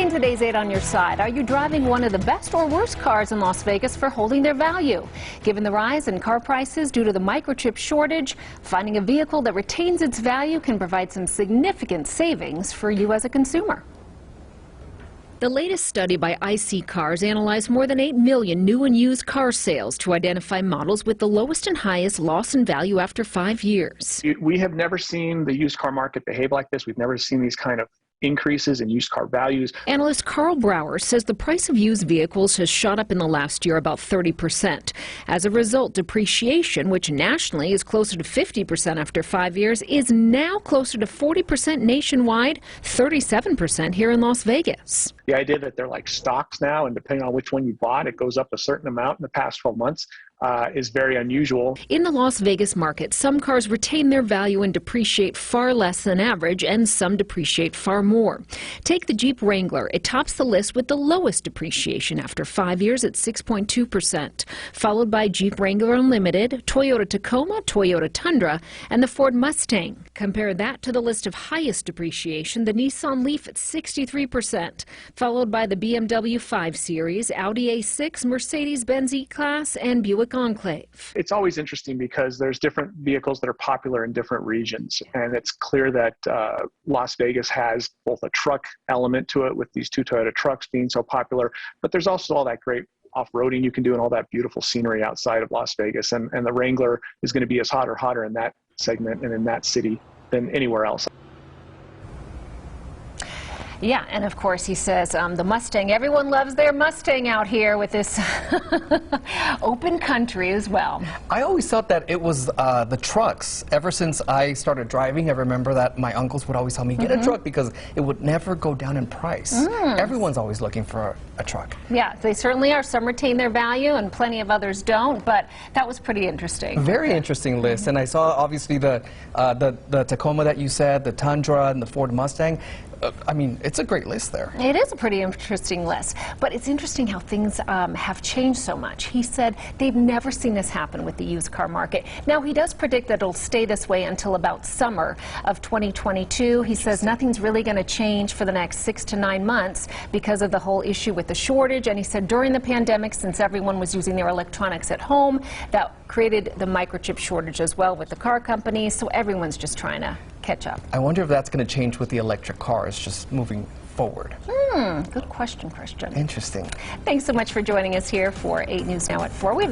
In today's 8 on Your Side, are you driving one of the best or worst cars in Las Vegas for holding their value? Given the rise in car prices due to the microchip shortage, finding a vehicle that retains its value can provide some significant savings for you as a consumer. The latest study by IC Cars analyzed more than 8 million new and used car sales to identify models with the lowest and highest loss in value after 5 years. We have never seen the used car market behave like this. We've never seen these kind of increases in used car values. Analyst Carl Brower says the price of used vehicles has shot up in the last year about 30%. As a result, depreciation, which nationally is closer to 50% after 5 years, is now closer to 40% nationwide, 37% here in Las Vegas. The idea that they're like stocks now, and depending on which one you bought, it goes up a certain amount in the past 12 months. Is very unusual. In the Las Vegas market, some cars retain their value and depreciate far less than average, and some depreciate far more. Take the Jeep Wrangler. It tops the list with the lowest depreciation after 5 years at 6.2%, followed by Jeep Wrangler Unlimited, Toyota Tacoma, Toyota Tundra, and the Ford Mustang. Compare that to the list of highest depreciation, the Nissan Leaf at 63%, followed by the BMW 5 Series, Audi A6, Mercedes-Benz E-Class, and Buick Enclave. It's always interesting because there's different vehicles that are popular in different regions, and it's clear that Las Vegas has both a truck element to it with these two Toyota trucks being so popular, but there's also all that great off-roading you can do and all that beautiful scenery outside of Las Vegas, and the Wrangler is going to be as hot or hotter in that segment and in that city than anywhere else. Yeah, and of course he says the Mustang, everyone loves their Mustang out here with this open country as well. I always thought that it was the trucks. Ever since I started driving, I remember that my uncles would always tell me, get a truck, because it would never go down in price. Everyone's always looking for a truck. Yeah, they certainly are. Some retain their value and plenty of others don't, but that was pretty interesting. Very interesting list. And I saw obviously the Tacoma that you said, the Tundra, and the Ford Mustang. I mean, it's a great list there. It is a pretty interesting list, but it's interesting how things have changed so much. He said they've never seen this happen with the used car market. Now, he does predict that it'll stay this way until about summer of 2022. He says nothing's really going to change for the next 6 to 9 months because of the whole issue with the shortage. And he said during the pandemic, since everyone was using their electronics at home, that created the microchip shortage as well with the car companies. So everyone's just trying to catch up. I wonder if that's going to change with the electric cars just moving forward. Good question, Christian. Interesting. Thanks so much for joining us here for 8 News Now at 4.